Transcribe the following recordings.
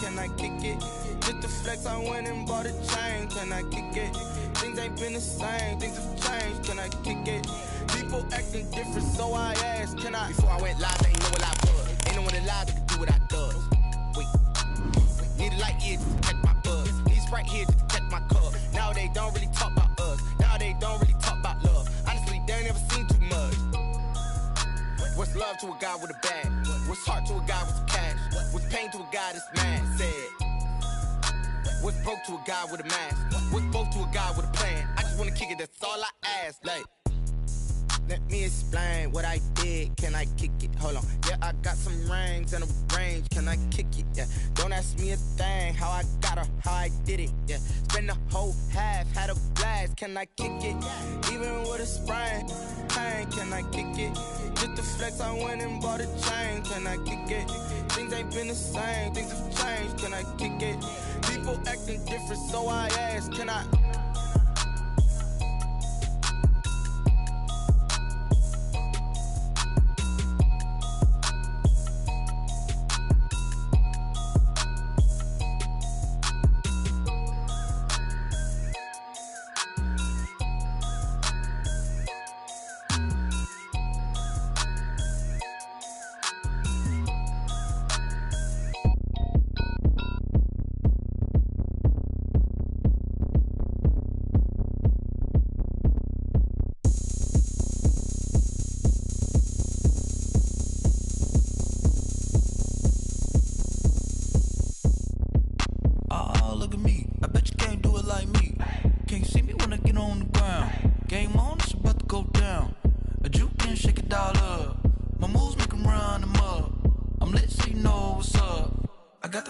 can I kick it? Just to flex, I went and bought a chain, can I kick it? Things ain't been the same, things have changed, can I kick it? People acting different, so I asked, can I? Before I went live, they ain't know what I was. Ain't no one alive that could do what I does. Wait, need a light here just to catch my buzz. Need Sprite here just to catch my cup. Now they don't really talk about us. Now they don't really talk about love. Honestly, they ain't never seen too much. What's love to a guy with a bag? What's heart to a guy with some cash? What's pain to a guy that's mad? Said. What's broke to a guy with a mask? What's both to a guy with a plan? I just wanna kick it, that's all I ask. Like, let me explain what I did. Can I kick it? Hold on. Yeah, I got some rings and a range. Can I kick it? Yeah. Don't ask me a thing. How I got her, how I did it. Yeah. Spend the whole half, had a blast. Can I kick it? Even with a sprain, pain. Can I kick it? Just to flex, I went and bought a chain. Can I kick it? Things ain't been the same. Things have changed. Can I kick it? People acting different, so I asked, can I?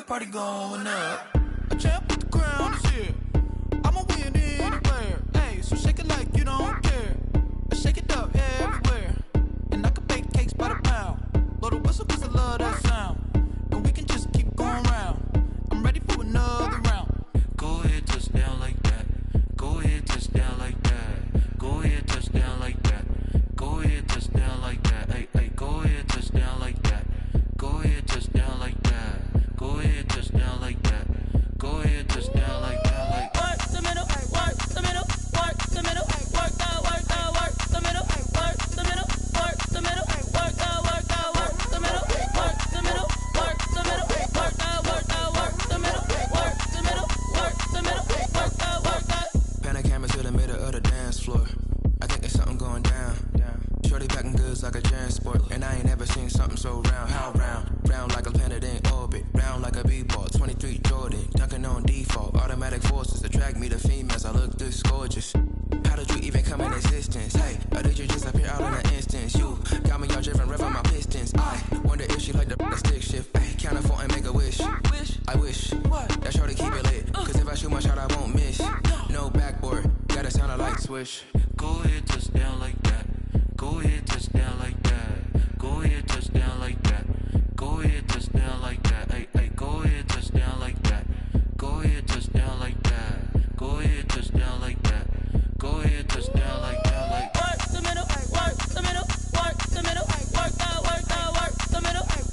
Party going up. A champ with the crown is here. I'ma win anywhere. Hey, so shake it like you don't care. I shake it up everywhere. And I can bake cakes by the pound. Blow the whistle cause I love that sound. And we can just keep going round. I'm ready for another round. Go ahead, touch down like that. Go ahead, touch down like that. Go ahead, touch down like that. Go ahead, touch down like that. Hey, hey, go ahead, touch down like that. Go ahead, touch down like that. Go ahead, touch down like that. Go ahead, touch down like that. Like work the middle, work the middle, work the middle, work the middle, work the middle, work the middle, work the middle, work the middle, work the middle, work the middle, work the middle, work the middle, work the middle, work the middle, work the. Pan a camera to the middle of the dance floor. I think there's something going down. Shorty packing goods like a transport, and I ain't never seen something so round. How round? Round like a planet in orbit, round like a b-ball. 23 Jordan, dunking on default. Automatic forces attract me to females. I look this gorgeous. How did you even come in existence? Hey, or did you just appear out in an instance? You got me all driven, revving my pistons. I wonder if she like the stick shift. Hey, count it 4 and make a wish. I wish that shorty keep it lit. Cause if I shoot my shot, I won't miss. No backboard, gotta sound a light switch. Go ahead, touch down like that. Go ahead, touch down like that. Go ahead, touch down like that. Go ahead, touch down like that. Hey, hey, go ahead, touch down like that. Go ahead, touch down like that. Go ahead, touch down like that. Go ahead, touch down like that. Like work the middle, work the middle, work the middle, work the middle, work the middle, work the middle, work the middle, work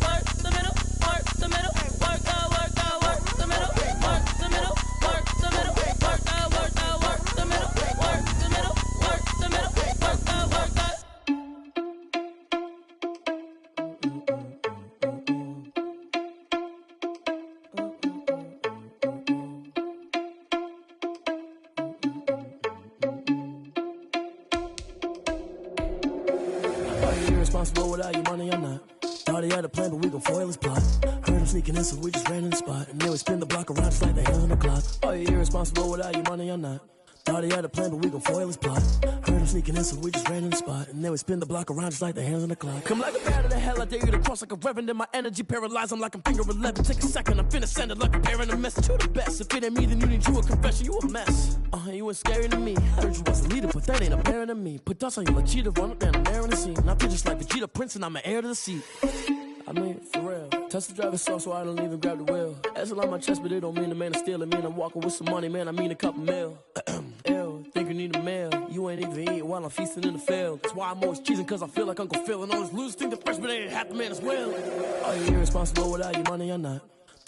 the middle, work the middle, work the middle, work the middle, work the middle, work the middle, work the middle, work the. Irresponsible without your money or not. Thought he had a plan, but we gon' foil his plot. Heard him sneaking in, so we just ran in the spot. And then we spin the block around just like the hands on the clock. Are you irresponsible without your money or not? Thought he had a plan, but we gon' foil his plot. Heard him sneaking in, so we just ran in the spot. And then we spin the block around just like the hands on the clock. Come like a bat of the hell, I dare you to cross like a reverend. In my energy paralyzed, I'm like I'm finger 11. Take a second, I'm finna send it like a bearing a message to the best. If it ain't me, then you need you a confession, you a mess. You ain't scary to me. Heard you was a leader, but that ain't apparent to me. Put dust on you like cheetah, run up down the air in the scene. I feel just like Vegeta Prince, and I'm an heir to the seat. I mean, for real. Touch the driver's soft, so I don't even grab the wheel. That's on my chest, but it don't mean the man is stealing. Mean I'm walking with some money, man, I mean a couple mil. Ew, think you need a meal. You ain't even eating while I'm feasting in the field. That's why I'm always cheesing, cause I feel like Uncle Phil. And all these losers think the freshman ain't half the man as well. Are you irresponsible without your money or not?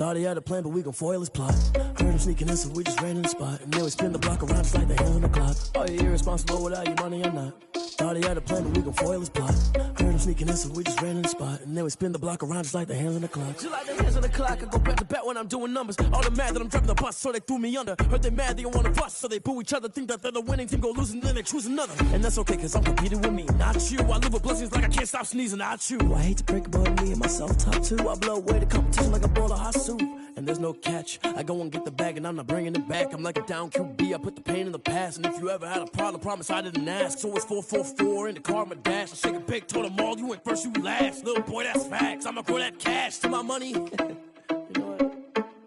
Thought he had a plan, but we gon' foil his plot. Heard him sneaking in, so we just ran in the spot. And then we spin the block around just like the hand on the clock. Are you irresponsible without your money or not? Thought he had a plan, but we gon' foil his plot. Heard him sneaking in, so we just ran in the spot. And then we spin the block around just like the hands on the clock. Just like the hands on the clock, I go back to back when I'm doing numbers. All the mad that I'm driving the bus, so they threw me under. Heard they mad, they don't wanna bust, so they boo each other. Think that they're the winning team, go losing, then they choose another. And that's okay, cause I'm competing with me, not you. I live with blessings like I can't stop sneezing, not you. I hate to break it, but me and myself top two. I blow away the competition like a bowl of hot soup. And there's no catch. I go and get the bag and I'm not bringing it back. I'm like a down QB. I put the pain in the past. And if you ever had a problem, promise I didn't ask. So it's 4-4-4 in the car, my dash. I shake a big, told them all, you went first, you last. Little boy, that's facts. I'ma throw that cash to my money. You know what?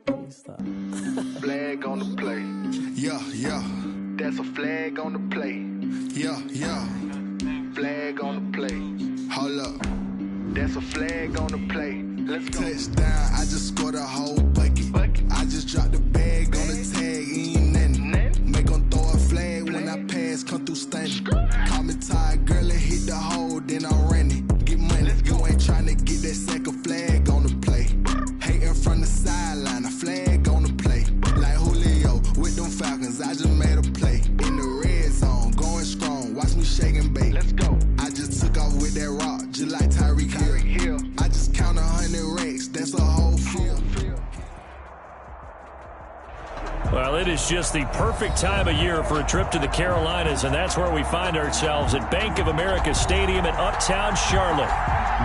Let me stop. Flag on the play. Yeah, yeah. That's a flag on the play. Yeah, yeah. Flag on the play. Hold up. That's a flag on the play. Let's go. Touchdown, I just scored a whole bucket. I just dropped the bag on the tag, ain't nothing. Make 'em throw a flag when I pass, come through stunning. Call me tired, girl, and hit the hole, then I'm running. Get money, you ain't tryna get that second flag on the play. Hating from the sideline, a flag on the play. Like Julio with them Falcons, I just made a play. In the red zone, going strong, watch me shake and bake. Let's go. I just took off with that rock, just like Tyreek Hill. I just count 100 racks, that's a whole field. Well, it is just the perfect time of year for a trip to the Carolinas, and that's where we find ourselves at Bank of America Stadium in Uptown Charlotte.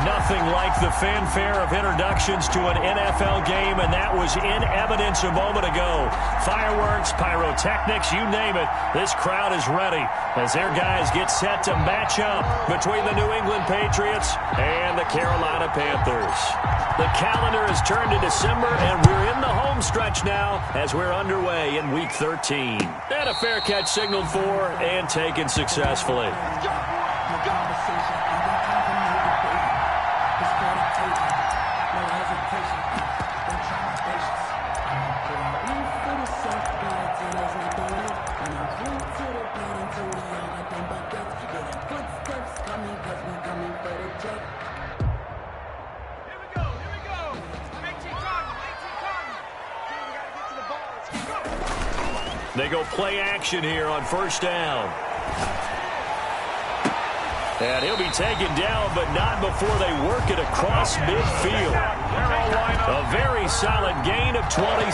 Nothing like the fanfare of introductions to an NFL game, and that was in evidence a moment ago. Fireworks, pyrotechnics, you name it. This crowd is ready as their guys get set to match up between the New England Patriots and the Carolina Panthers. The calendar has turned to December, and we're in the home stretch now as we're underway in Week 13. And a fair catch signaled for and taken successfully. They go play action here on first down. And he'll be taken down, but not before they work it across midfield. A very solid gain of 27.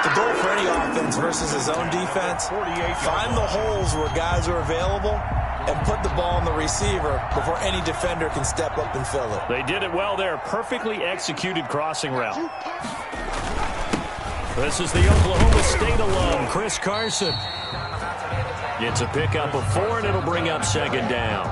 The goal for any offense versus his own defense, find the holes where guys are available and put the ball on the receiver before any defender can step up and fill it. They did it well there. Perfectly executed crossing route. This is the Oklahoma State alum, Chris Carson. Gets a pickup of 4, and it'll bring up second down.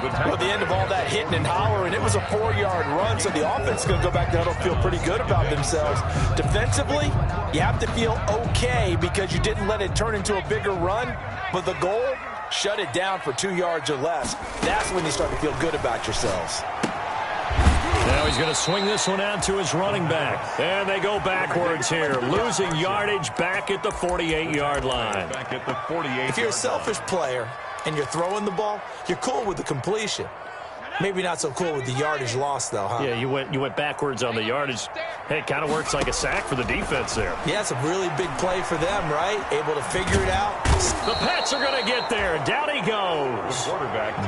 Well, at the end of all that hitting and hollering, it was a 4-yard run, so the offense is going to go back down and feel pretty good about themselves. Defensively, you have to feel okay because you didn't let it turn into a bigger run, but the goal, shut it down for 2 yards or less. That's when you start to feel good about yourselves. Now he's going to swing this one out to his running back. And they go backwards here, losing yardage back at the 48-yard line. If you're a selfish player and you're throwing the ball, you're cool with the completion. Maybe not so cool with the yardage loss, though, huh? Yeah, you went backwards on the yardage. Hey, it kind of works like a sack for the defense there. Yeah, it's a really big play for them, right? Able to figure it out. The Pats are going to get there. Down he goes.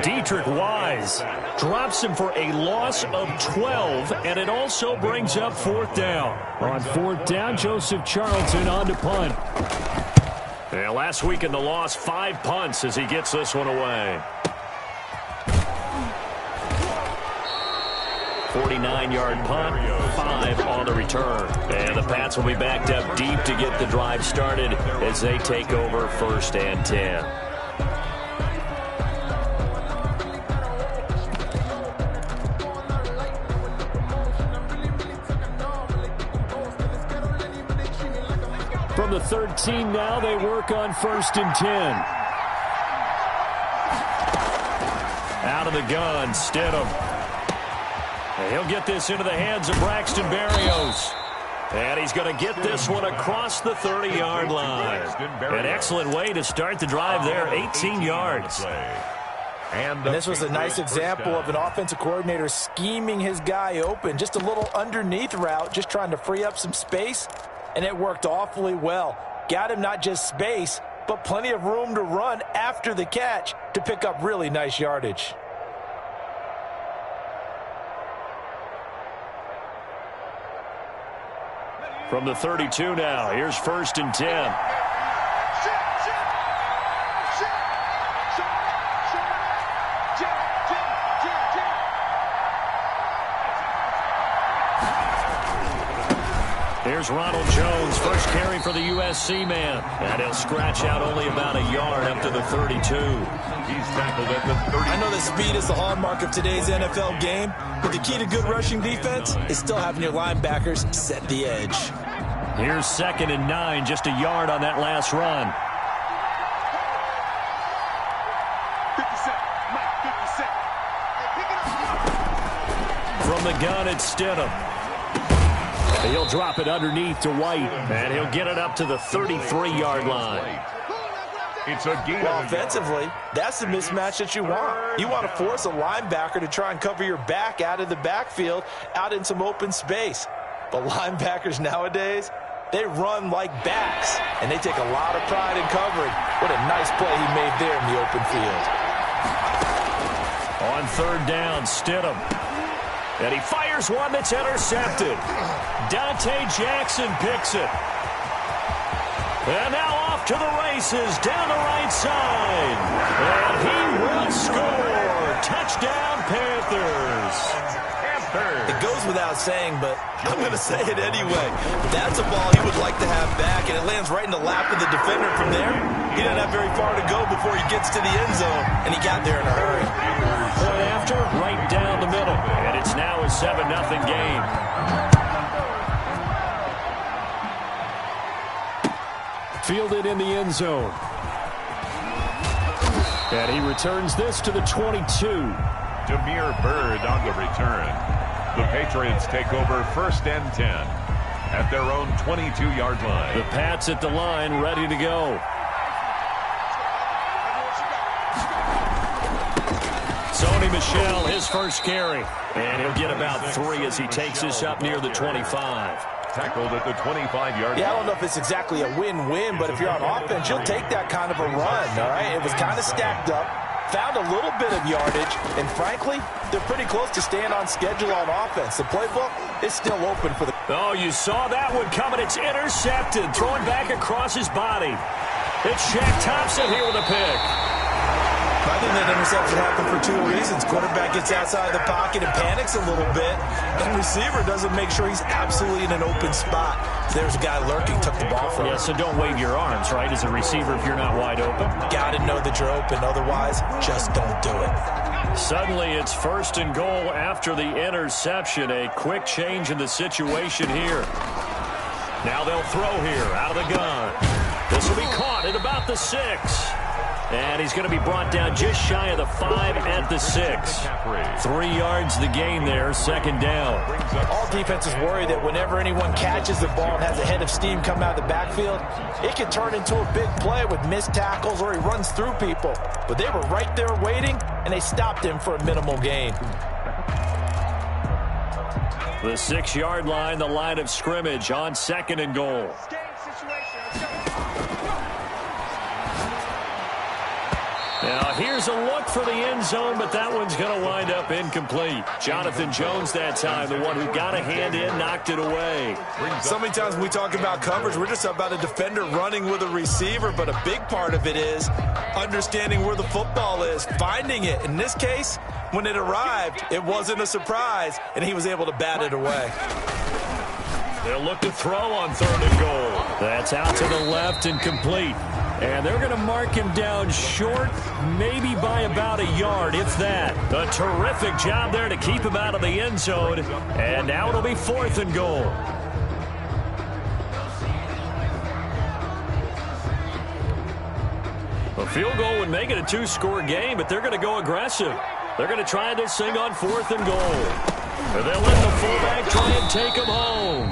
Dietrich Wise drops him for a loss of 12, and it also brings up fourth down. On fourth down, Joseph Charlton on to punt. And last week in the loss, 5 punts as he gets this one away. 49-yard punt, 5 on the return. And the Pats will be backed up deep to get the drive started as they take over 1st and 10. From the 13 now, they work on 1st and 10. Out of the gun, Stidham. He'll get this into the hands of Braxton Berrios. And he's going to get this one across the 30-yard line. An excellent way to start the drive there, 18 yards. And this was a nice example of an offensive coordinator scheming his guy open. Just a little underneath route, just trying to free up some space, and it worked awfully well. Got him not just space, but plenty of room to run after the catch to pick up really nice yardage. From the 32 now, here's 1st and 10. Here's Ronald Jones, first carry for the USC man. And he'll scratch out only about a yard up to the 32. He's tackled at the 30. I know that speed is the hallmark of today's NFL game, but the key to good rushing defense is still having your linebackers set the edge. Here's 2nd and 9, just a yard on that last run. 50 From the gun, it's Stidham. He'll drop it underneath to White, and he'll get it up to the 33-yard line. It's a gain. Well, offensively, that's the mismatch that you want. You want to force a linebacker to try and cover your back out of the backfield, out in some open space. But linebackers nowadays, they run like backs, and they take a lot of pride in covering. What a nice play he made there in the open field. On 3rd down, Stidham. And he fires one that's intercepted. Dante Jackson picks it. And now off to the races down the right side. And he will score. Touchdown, Panthers. It goes without saying, but I'm going to say it anyway. That's a ball he would like to have back, and it lands right in the lap of the defender from there. He didn't have very far to go before he gets to the end zone, and he got there in a hurry. Point after, right down the middle. And it's now a 7-0 game. Fielded in the end zone. And he returns this to the 22. Demir Bird on the return. The Patriots take over 1st and 10 at their own 22-yard line. The Pats at the line, ready to go. Sony Michel, his first carry. And he'll get about 3 as he takes this up near the 25. Tackled at the 25-yard line. Yeah, I don't know if it's exactly a win-win, but if you're on offense, you'll take that kind of a run, all right? It was kind of stacked up. Found a little bit of yardage, and frankly, they're pretty close to staying on schedule on offense. The playbook is still open for the... Oh, you saw that one coming. It's intercepted. Throwing back across his body. It's Shaq Thompson here with a pick. I think that interception happened for 2 reasons. Quarterback gets outside the pocket and panics a little bit, and receiver doesn't make sure he's absolutely in an open spot. So there's a guy lurking, took the ball from him. Yeah, so don't wave your arms, right, as a receiver if you're not wide open. Got to know that you're open, otherwise just don't do it. Suddenly it's 1st and goal after the interception. A quick change in the situation here. Now they'll throw here out of the gun. This will be caught at about the 6. And he's going to be brought down just shy of the 5 at the 6. 3 yards the gain there, 2nd down. All defenses worry that whenever anyone catches the ball and has a head of steam come out of the backfield, it can turn into a big play with missed tackles or he runs through people. But they were right there waiting, and they stopped him for a minimal gain. The 6-yard line, the line of scrimmage on 2nd and goal. Now, here's a look for the end zone, but that one's going to wind up incomplete. Jonathan Jones that time, the one who got a hand in, knocked it away. So many times when we talk about coverage, we're just about a defender running with a receiver, but a big part of it is understanding where the football is, finding it. In this case, when it arrived, it wasn't a surprise, and he was able to bat it away. They'll look to throw on 3rd and goal. That's out to the left and complete. And they're going to mark him down short, maybe by about a yard, if that. A terrific job there to keep him out of the end zone. And now it'll be 4th and goal. A field goal would make it a 2-score game, but they're going to go aggressive. They're going to try this thing on 4th and goal. And they'll let the fullback try and take him home.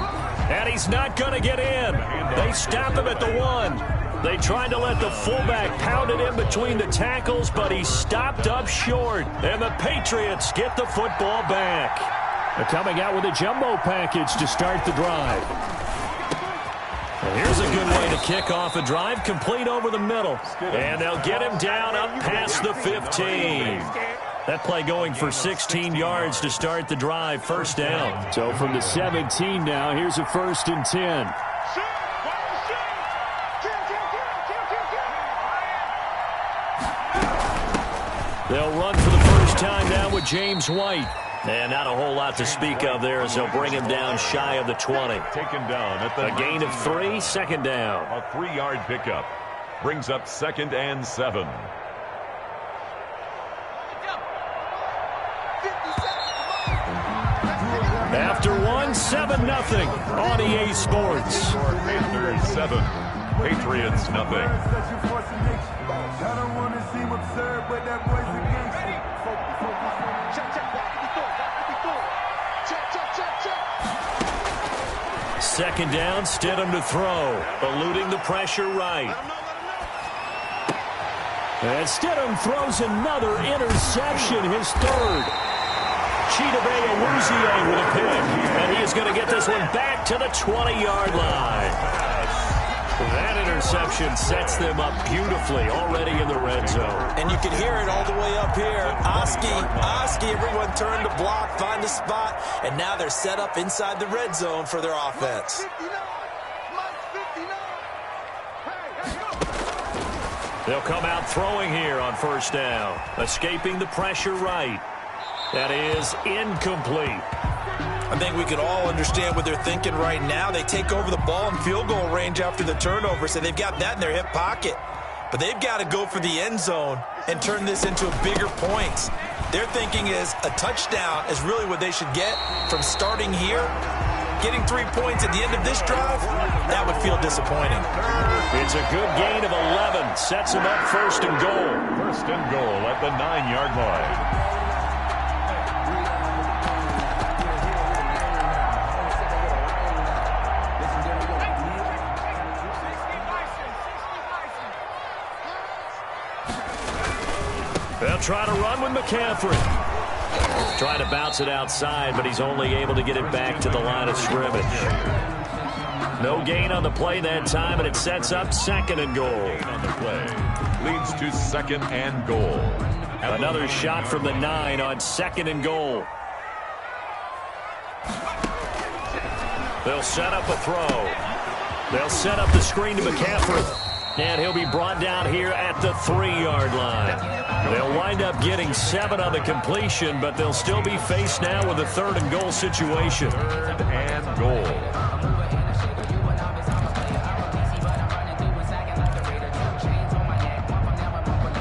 And he's not going to get in. They stop him at the 1. They tried to let the fullback pound it in between the tackles, but he stopped up short. And the Patriots get the football back. They're coming out with a jumbo package to start the drive. And here's a good way to kick off a drive, complete over the middle. And they'll get him down up past the 15. That play going for 16 yards to start the drive, first down. So from the 17 now, here's a 1st and 10. They'll run for the first time now with James White. And not a whole lot to speak of there as they'll bring him down shy of the 20. Taken down at the a gain of 3, second down. A 3-yard pickup brings up 2nd and 7. After 1, 7-0 on EA Sports. Panthers 7, Patriots nothing. Second down, Stidham to throw, eluding the pressure right. And Stidham throws another interception, his 3rd. Chidobe Awuzie with a pick, and he is going to get this one back to the 20-yard line. That interception sets them up beautifully already in the red zone. And you can hear it all the way up here. Oski, everyone turned to block, find a spot, and now they're set up inside the red zone for their offense. They'll come out throwing here on first down, escaping the pressure right. That is incomplete. I think we can all understand what they're thinking right now. They take over the ball in field goal range after the turnover, so they've got that in their hip pocket. But they've got to go for the end zone and turn this into bigger points. Their thinking is a touchdown is really what they should get from starting here. Getting 3 points at the end of this drive, that would feel disappointing. It's a good gain of 11. Sets them up 1st and goal. 1st and goal at the 9-yard line. They'll try to run with McCaffrey. Trying to bounce it outside, but he's only able to get it back to the line of scrimmage. No gain on the play that time, and it sets up 2nd and goal. On the play leads to 2nd and goal. Another shot from the 9 on 2nd and goal. They'll set up a throw. They'll set up the screen to McCaffrey. And he'll be brought down here at the 3-yard line. They'll wind up getting 7 on the completion, but they'll still be faced now with a 3rd and goal situation. 3rd and goal.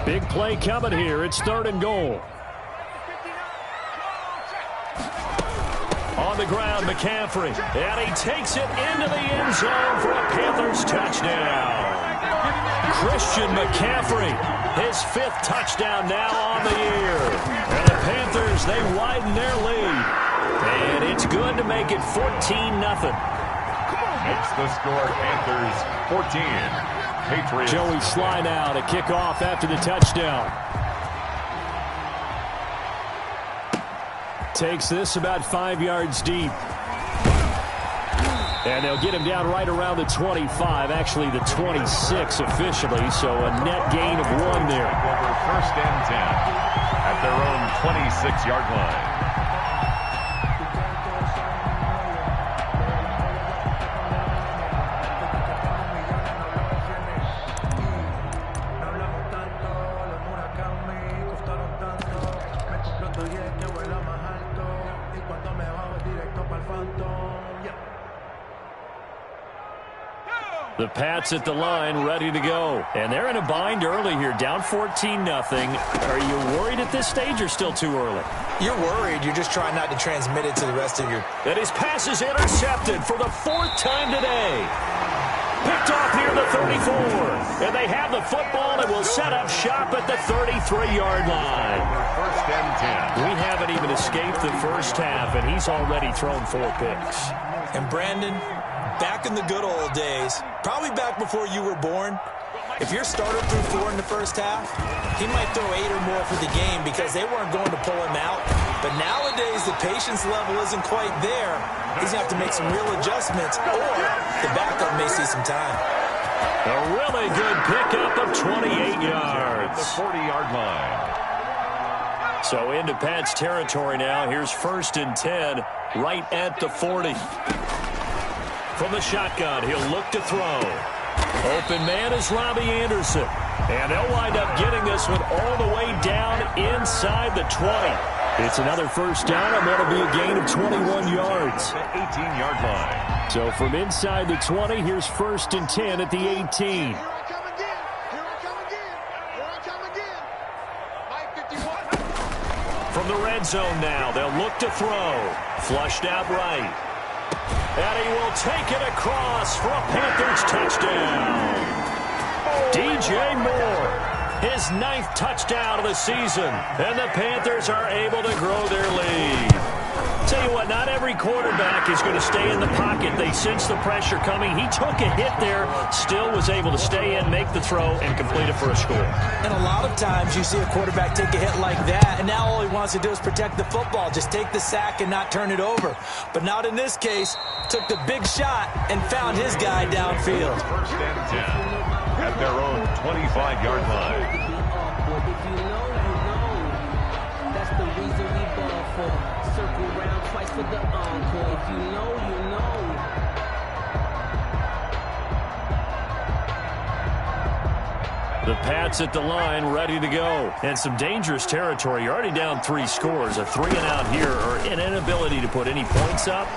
Big play coming here. It's 3rd and goal. On the ground, McCaffrey. And he takes it into the end zone for a Panthers touchdown. Christian McCaffrey, his 5th touchdown now on the year. And the Panthers, they widen their lead. And it's good to make it 14-0. Makes the score Panthers 14. Patriots. Joey Sly now to kick off after the touchdown. Takes this about 5 yards deep. And they'll get him down right around the 25, actually the 26 officially, so a net gain of 1 there. Over 1st and 10 at their own 26-yard line. The Pats at the line, ready to go. And they're in a bind early here, down 14-0. Are you worried at this stage or still too early? You're worried. You're just trying not to transmit it to the rest of your... And his pass is intercepted for the 4th time today. Picked off near the 34. And they have the football and will set up shop at the 33-yard line. 1st and 10. We haven't even escaped the first half, and he's already thrown 4 picks. And Brandon, back in the good old days, probably back before you were born, If your starter threw 4 in the first half, he might throw 8 or more for the game because they weren't going to pull him out. But nowadays, the patience level isn't quite there. He's going to have to make some real adjustments, or the backup may see some time. A really good pickup of 28 yards. The 40-yard line. So into Pat's territory now. Here's 1st and 10 right at the 40. From the shotgun, he'll look to throw. Open man is Robbie Anderson. And they'll wind up getting this one all the way down inside the 20. It's another first down and that'll be a gain of 21 yards. The 18-yard line. So from inside the 20, here's 1st and 10 at the 18. From the red zone now, they'll look to throw. Flushed out right. And he will take it across for a Panthers touchdown. DJ Moore, his 9th touchdown of the season. And the Panthers are able to grow their lead. Tell you what, not every quarterback is going to stay in the pocket. They sense the pressure coming. He took a hit there, still was able to stay in, make the throw, and complete it for a score. And a lot of times you see a quarterback take a hit like that, and now all he wants to do is protect the football. Just take the sack and not turn it over. But not in this case. Took the big shot and found his guy downfield. 1st and 10 at their own 25-yard line. If you know, that's the reason we ball for. Circle round twice for the encore. If you know, you know. The Pats at the line, ready to go. And some dangerous territory. You're already down 3 scores. A 3-and-out here, or an inability to put any points up.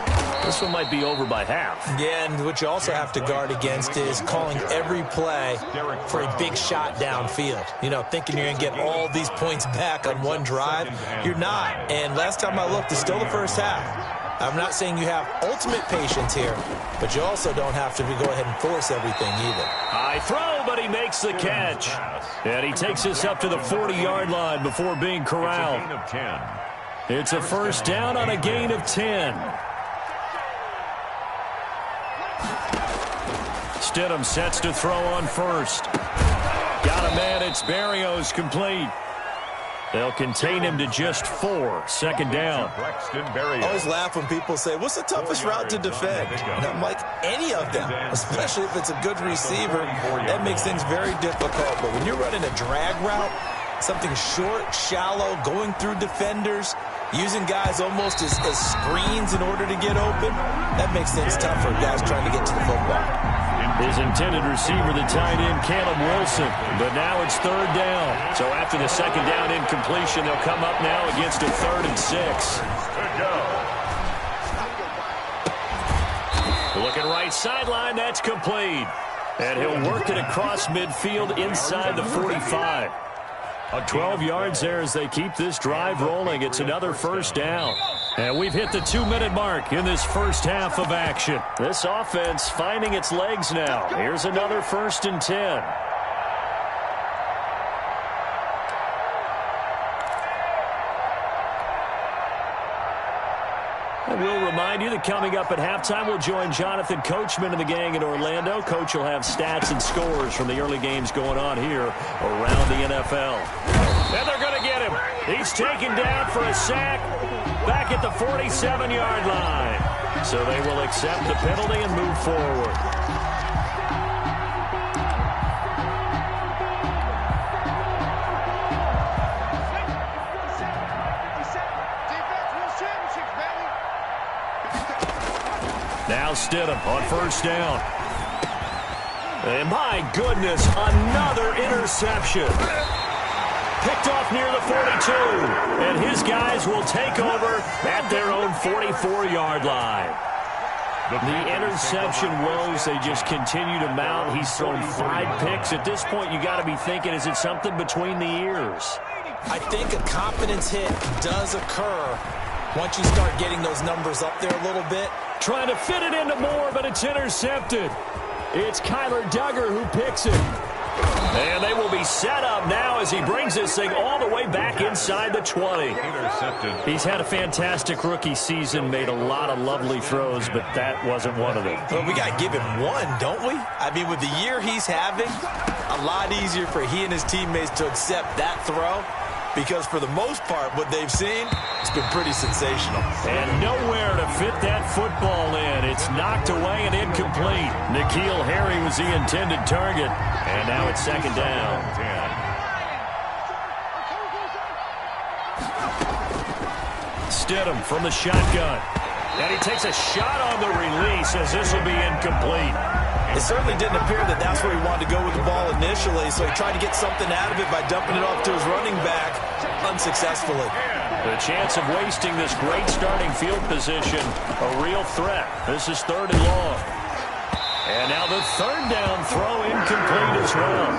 This one might be over by half. Yeah, and what you also have to guard against is calling every play for a big shot downfield. You know, thinking you're going to get all these points back on one drive. You're not. And last time I looked, it's still the first half. I'm not saying you have ultimate patience here, but you also don't have to go ahead and force everything either. High throw, but he makes the catch. And he takes us up to the 40-yard line before being corralled. It's a gain of 10. It's a first down on a gain of 10. Stidham sets to throw on first. Got a man, it's Berrios, complete. They'll contain him to just 4. 2nd down. I always laugh when people say, what's the toughest route to defend? And I'm like, any of them, especially if it's a good receiver. That makes things very difficult. But when you're running a drag route, something short, shallow, going through defenders, using guys almost as screens in order to get open, that makes things tougher, guys trying to get to the football. His intended receiver, the tight end, Caleb Wilson. But now it's 3rd down. So after the 2nd down incompletion, they'll come up now against a 3rd and 6. Looking right sideline, that's complete. And he'll work it across midfield inside the 45. 12 yards there as they keep this drive rolling. It's another first down. And we've hit the 2-minute mark in this first half of action. This offense finding its legs now. Here's another 1st and 10. And we'll remind you that coming up at halftime, we'll join Jonathan Coachman and the gang in Orlando. Coach will have stats and scores from the early games going on here around the NFL. And they're going to get him. He's taken down for a sack back at the 47-yard line. So they will accept the penalty and move forward. Now Stidham on first down. And my goodness, another interception. Picked off near the 42. And his guys will take over at their own 44-yard line. The interception woes, they just continue to mount. He's thrown 5 picks. At this point, you got to be thinking, is it something between the ears? I think a confidence hit does occur once you start getting those numbers up there a little bit. Trying to fit it into Moore, but it's intercepted. It's Kyler Duggar who picks it. And they will be set up now as he brings this thing all the way back inside the 20. Intercepted. He's had a fantastic rookie season, made a lot of lovely throws, but that wasn't one of them. Well, we got to give him one, don't we? I mean, with the year he's having, a lot easier for he and his teammates to accept that throw, because for the most part, what they've seen, it's been pretty sensational. And nowhere to fit that football in. It's knocked away and incomplete. N'Keal Harry was the intended target, and now it's second down. Stidham from the shotgun. And he takes a shot on the release as this will be incomplete. It certainly didn't appear that that's where he wanted to go with the ball initially, so he tried to get something out of it by dumping it off to his running back unsuccessfully. The chance of wasting this great starting field position, a real threat. This is 3rd and long. And now the 3rd down throw incomplete as well.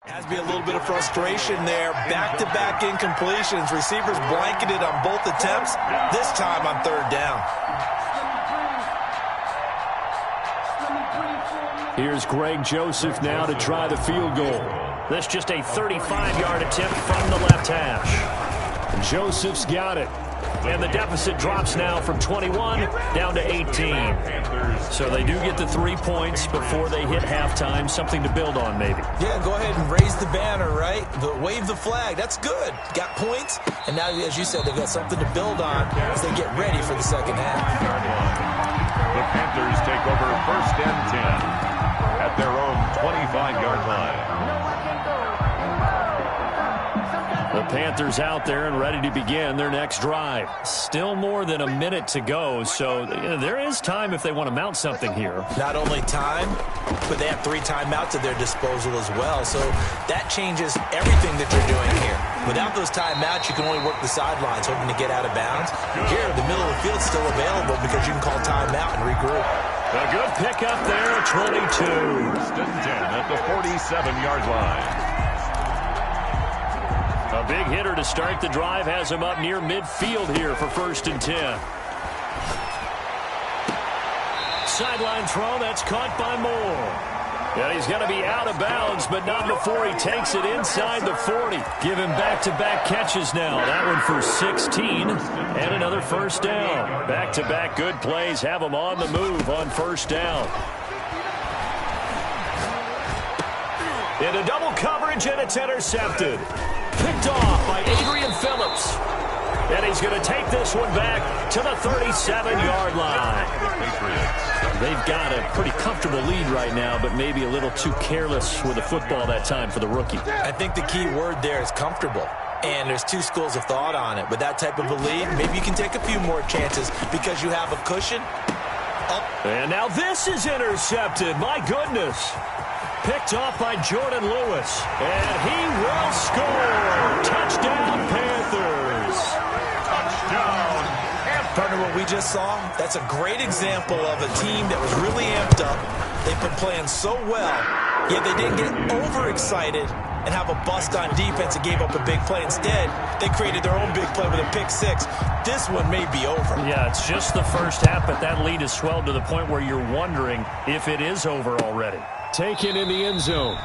Has to be a little bit of frustration there. Back-to-back incompletions. Receivers blanketed on both attempts, this time on 3rd down. Here's Greg Joseph now to try the field goal. That's just a 35-yard attempt from the left hash. Joseph's got it. And the deficit drops now from 21 down to 18. So they do get the 3 points before they hit halftime. Something to build on, maybe. Yeah, go ahead and raise the banner, right? Wave the flag. That's good. Got points. And now, as you said, they've got something to build on as they get ready for the second half. The Panthers take over 1st and 10 at their own 25-yard line. The Panthers out there and ready to begin their next drive. Still more than a minute to go, so there is time if they want to mount something here. Not only time, but they have 3 timeouts at their disposal as well, so that changes everything that you're doing here. Without those timeouts, you can only work the sidelines, hoping to get out of bounds. Here, the middle of the field is still available because you can call timeout and regroup. A good pickup there at 22. 1st and 10 at the 47-yard line. A big hitter to start the drive has him up near midfield here for 1st and 10. Sideline throw, that's caught by Moore. Yeah, he's going to be out of bounds, but not before he takes it inside the 40. Give him back-to-back catches now. That one for 16 and another 1st down. Back-to-back good plays have him on the move on 1st down. Into double coverage, and it's intercepted. Picked off by Adrian Phillips. And he's going to take this one back to the 37-yard line. They've got a pretty comfortable lead right now, but maybe a little too careless with the football that time for the rookie. I think the key word there is comfortable. And there's 2 schools of thought on it. With that type of a lead, maybe you can take a few more chances because you have a cushion. And now this is intercepted. My goodness. Picked off by Jordan Lewis. And he will score. Touchdown, Panthers. Touchdown. Partner, what we just saw, that's a great example of a team that was really amped up. They've been playing so well, yet they didn't get overexcited and have a bust on defense and gave up a big play. Instead, they created their own big play with a pick 6. This one may be over. Yeah, it's just the first half, but that lead has swelled to the point where you're wondering if it is over already. Taken in the end zone.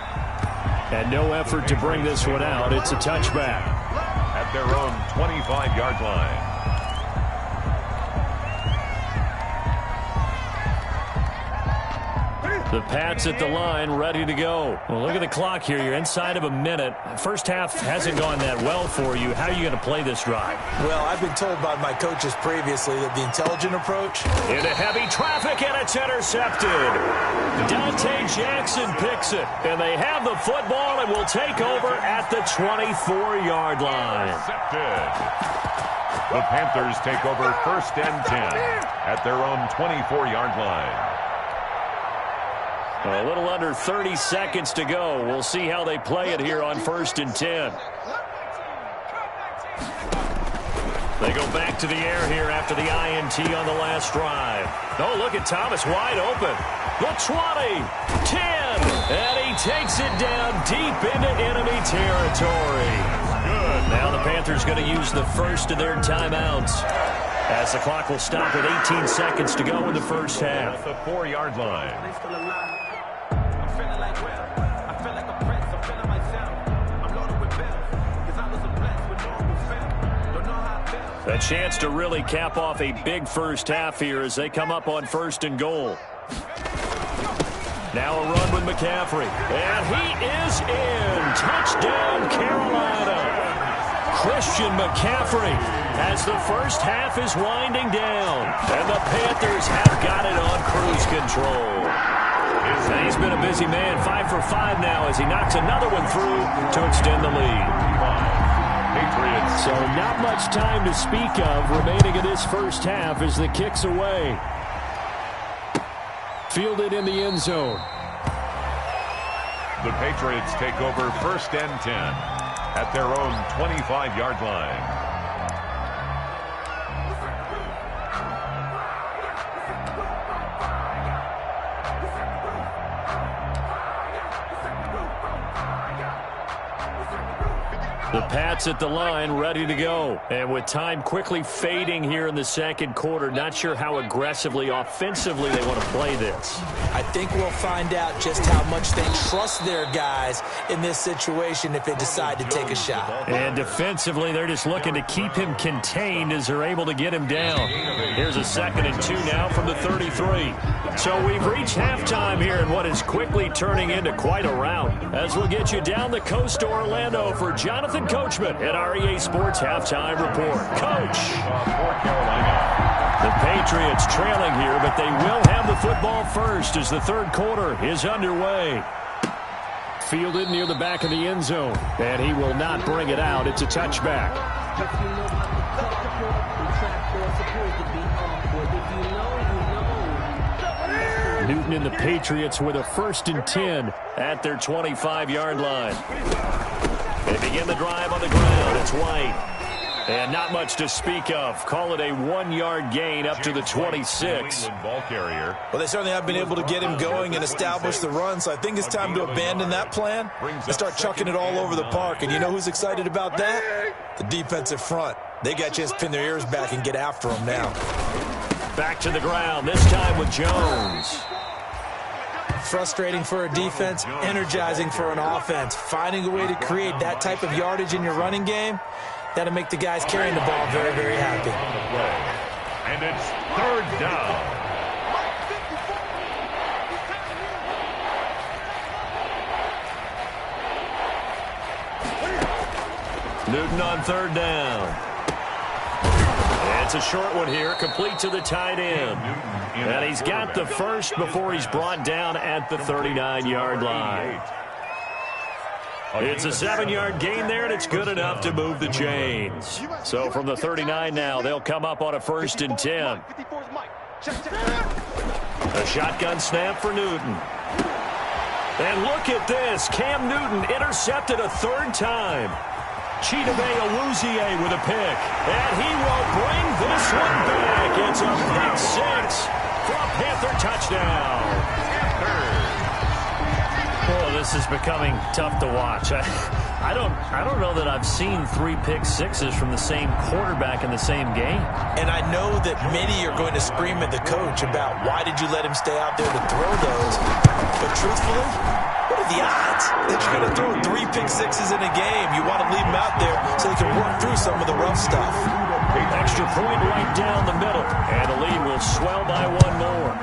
And no effort to bring this one out. It's a touchback. At their own 25-yard line. The Pats at the line, ready to go. Well, look at the clock here. You're inside of a minute. First half hasn't gone that well for you. How are you going to play this drive? Well, I've been told by my coaches previously that the intelligent approach... Into heavy traffic, and it's intercepted. Dante Jackson picks it, and they have the football and will take over at the 24-yard line. Intercepted. The Panthers take over 1st and 10 at their own 24-yard line. A little under 30 seconds to go. We'll see how they play it here on 1st and 10. They go back to the air here after the INT on the last drive. Oh, look at Thomas wide open. The 20, 10, and he takes it down deep into enemy territory. Good. Now the Panthers going to use the first of their timeouts, as the clock will stop with 18 seconds to go in the first half. At the 4-yard line. A chance to really cap off a big first half here as they come up on 1st and goal. Now a run with McCaffrey. And he is in. Touchdown, Carolina. Christian McCaffrey as the first half is winding down. And the Panthers have got it on cruise control. And he's been a busy man. 5 for 5 now as he knocks another one through to extend the lead. Patriots. So not much time to speak of remaining in this first half as the kick's away. Fielded in the end zone. The Patriots take over 1st and 10 at their own 25-yard line. The Pats at the line, ready to go. And with time quickly fading here in the second quarter, not sure how aggressively, offensively they want to play this. I think we'll find out just how much they trust their guys in this situation if they decide to take a shot. And defensively, they're just looking to keep him contained as they're able to get him down. Here's a 2nd and 2 now from the 33. So we've reached halftime here in what is quickly turning into quite a rout. As we'll get you down the coast to Orlando for Jonathan Coachman at our EA Sports Halftime Report. Coach. For Carolina. The Patriots trailing here, but they will have the football first as the third quarter is underway. Fielded near the back of the end zone, and he will not bring it out. It's a touchback. Newton and the Patriots with a 1st and 10 at their 25-yard line. They begin the drive on the ground. It's White. And not much to speak of. Call it a 1-yard gain up to the 26. Ball carrier. Well, they certainly have been able to get him going and establish the run, so I think it's time to abandon that plan and start chucking it all over the park. And you know who's excited about that? The defensive front. They got a chance to pin their ears back and get after him now. Back to the ground, this time with Jones. Frustrating for a defense, energizing for an offense. Finding a way to create that type of yardage in your running game, that'll make the guys carrying the ball very, very happy. And it's 3rd down. Newton on 3rd down. It's a short one here, complete to the tight end. And he's got the first before he's brought down at the 39-yard line. It's a 7-yard gain there, and it's good enough to move the chains. So from the 39 now, they'll come up on a 1st and 10. A shotgun snap for Newton. And look at this. Cam Newton intercepted a 3rd time. Chidobe Awuzie with a pick. And he will bring this one back. It's a pick 6 for a Panther touchdown. Oh, this is becoming tough to watch. I don't know that I've seen 3 pick sixes from the same quarterback in the same game. And I know that many are going to scream at the coach about why did you let him stay out there to throw those. But truthfully, what are the odds that you're going to throw 3 pick sixes in a game? You want to leave them out there so they can work through some of the rough stuff. Extra point right down the middle. And the lead will swell by 1 more.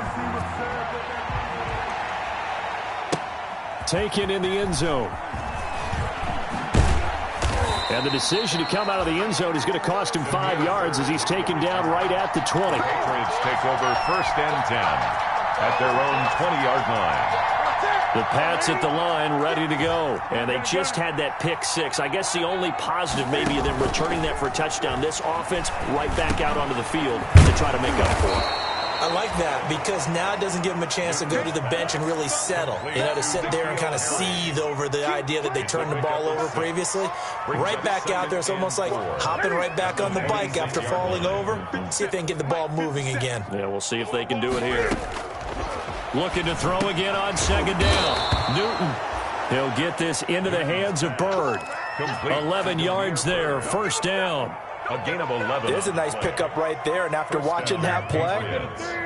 taken in the end zone. And the decision to come out of the end zone is going to cost him 5 yards as he's taken down right at the 20. Patriots take over 1st and 10 at their own 20-yard line. The Pats at the line ready to go. And they just had that pick 6. I guess the only positive maybe of them returning that for a touchdown. This offense right back out onto the field to try to make up for it. I like that because now it doesn't give them a chance to go to the bench and really settle, to sit there and kind of seethe over the idea that they turned the ball over previously. Right back out there, it's almost like hopping right back on the bike after falling over. See if they can get the ball moving again. Yeah, we'll see if they can do it here. Looking to throw again on 2nd down. Newton. He'll get this into the hands of Bird. 11 yards there, 1st down. A gain of 11. There's a nice pickup right there, and after watching that play,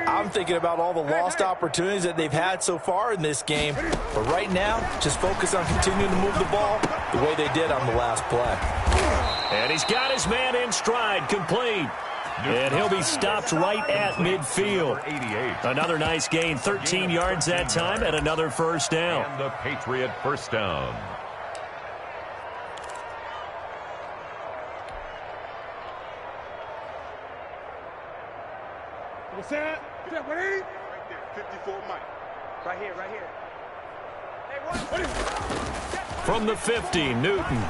I'm thinking about all the lost opportunities that they've had so far in this game. But right now, just focus on continuing to move the ball the way they did on the last play. And he's got his man in stride, complete. And he'll be stopped right at midfield. Another nice gain, 13 yards that time, and another 1st down. And the Patriot 1st down. What's that? What is it? Right there, 54 Mike. Right here, right here. Hey, what is it? From the 50, Newton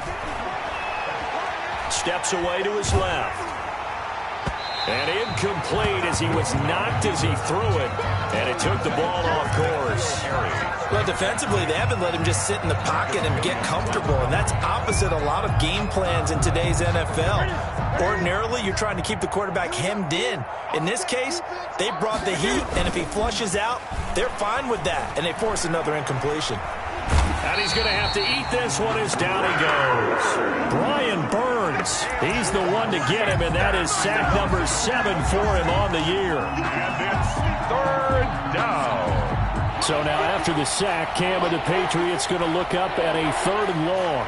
steps away to his left. And incomplete as he was knocked as he threw it. And it took the ball off course. Well, defensively, they haven't let him just sit in the pocket and get comfortable. And that's opposite a lot of game plans in today's NFL. Ordinarily, you're trying to keep the quarterback hemmed in. In this case, they brought the heat, and if he flushes out, they're fine with that. And they force another incompletion. And he's going to have to eat this one as down he goes. Brian Burns, he's the one to get him, and that is sack number 7 for him on the year. And it's 3rd down. So now after the sack, Cam of the Patriots going to look up at a 3rd and long.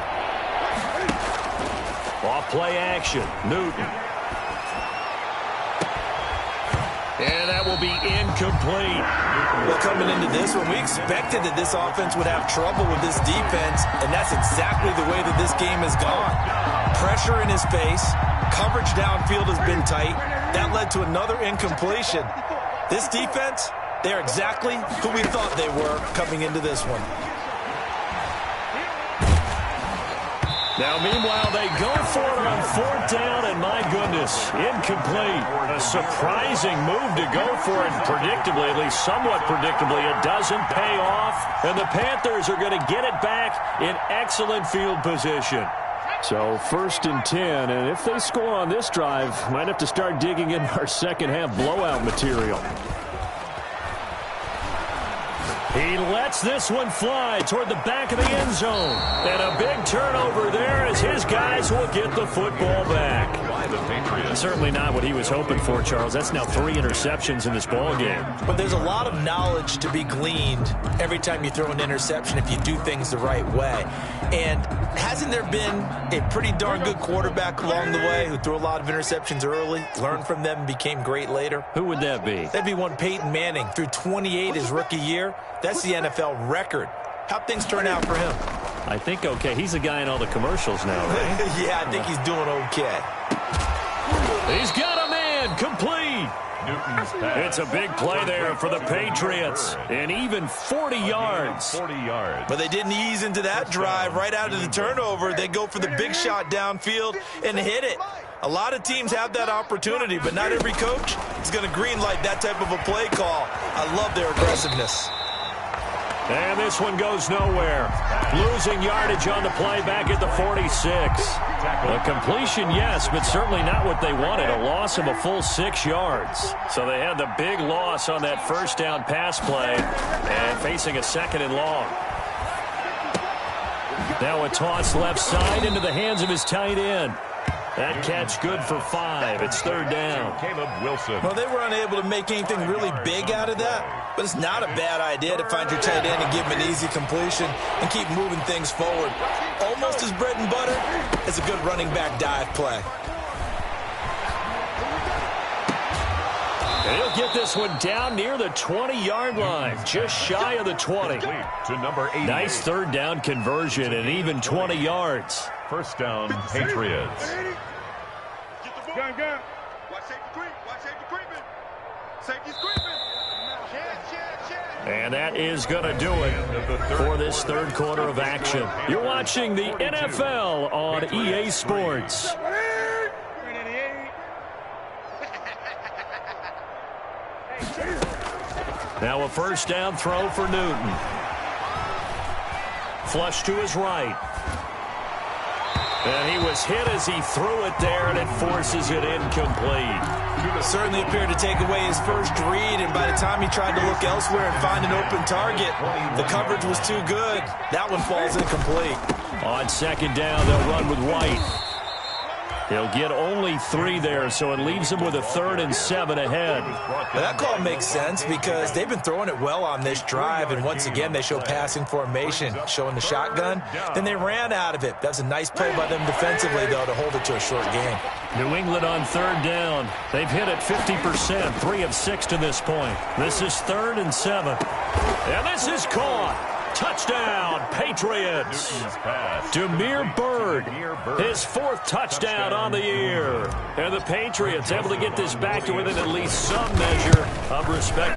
Off play action, Newton. And that will be incomplete. Well, coming into this one, we expected that this offense would have trouble with this defense, and that's exactly the way that this game has gone. Pressure in his face, coverage downfield has been tight. That led to another incompletion. This defense, they're exactly who we thought they were coming into this one. Now, meanwhile, they go for it on 4th down, and my goodness, incomplete. A surprising move to go for it, predictably, at least somewhat predictably. It doesn't pay off, and the Panthers are going to get it back in excellent field position. So 1st and 10, and if they score on this drive, might have to start digging in our second-half blowout material. He lets this one fly toward the back of the end zone. And a big turnover there as his guys will get the football back. Certainly not what he was hoping for, Charles. That's now 3 interceptions in this ball game. But there's a lot of knowledge to be gleaned every time you throw an interception if you do things the right way. And hasn't there been a pretty darn good quarterback along the way who threw a lot of interceptions early, learned from them, and became great later? Who would that be? That'd be one Peyton Manning. Threw 28 his rookie year. That's the NFL record. How'd things turn out for him? I think okay. He's a guy in all the commercials now, right? Yeah, I think he's doing okay. He's got a man, complete. It's a big play there for the Patriots. And even 40 yards. 40 yards. But they didn't ease into that drive right out of the turnover. They go for the big shot downfield and hit it. A lot of teams have that opportunity, but not every coach is going to greenlight that type of a play call. I love their aggressiveness. And this one goes nowhere. Losing yardage on the play back at the 46. A completion, yes, but certainly not what they wanted. A loss of a full 6 yards. So they had the big loss on that 1st down pass play and facing a 2nd and long. Now a toss left side into the hands of his tight end. That catch good for 5. It's 3rd down. Caleb Wilson. Well, they were unable to make anything really big out of that, but it's not a bad idea to find your tight end and give him an easy completion and keep moving things forward. Almost as bread and butter as a good running back dive play. And he'll get this one down near the 20-yard line, just shy of the 20. To number 8. Nice third down conversion and even 20 yards. First down, Patriots. Gun. Watch safety creep. Watch safety creeping. Safety's creeping. And that is going to do it for this third quarter of action. You're watching the NFL on EA Sports. Now a first down throw for Newton. Flush to his right. And he was hit as he threw it there, and it forces it incomplete. Certainly appeared to take away his first read, and by the time he tried to look elsewhere and find an open target, the coverage was too good. That one falls incomplete. On second down, they'll run with White. He'll get only 3 there, so it leaves him with a 3rd and 7 ahead. Well, that call makes sense because they've been throwing it well on this drive, and once again they show passing formation, showing the shotgun. Then they ran out of it. That's a nice play by them defensively, though, to hold it to a short game. New England on third down. They've hit it 50%, 3 of 6 to this point. This is 3rd and 7. And this is caught. Touchdown, Patriots. Damiere Byrd, his 4th touchdown on the year. And the Patriots able to get this back to within at least some measure of respect.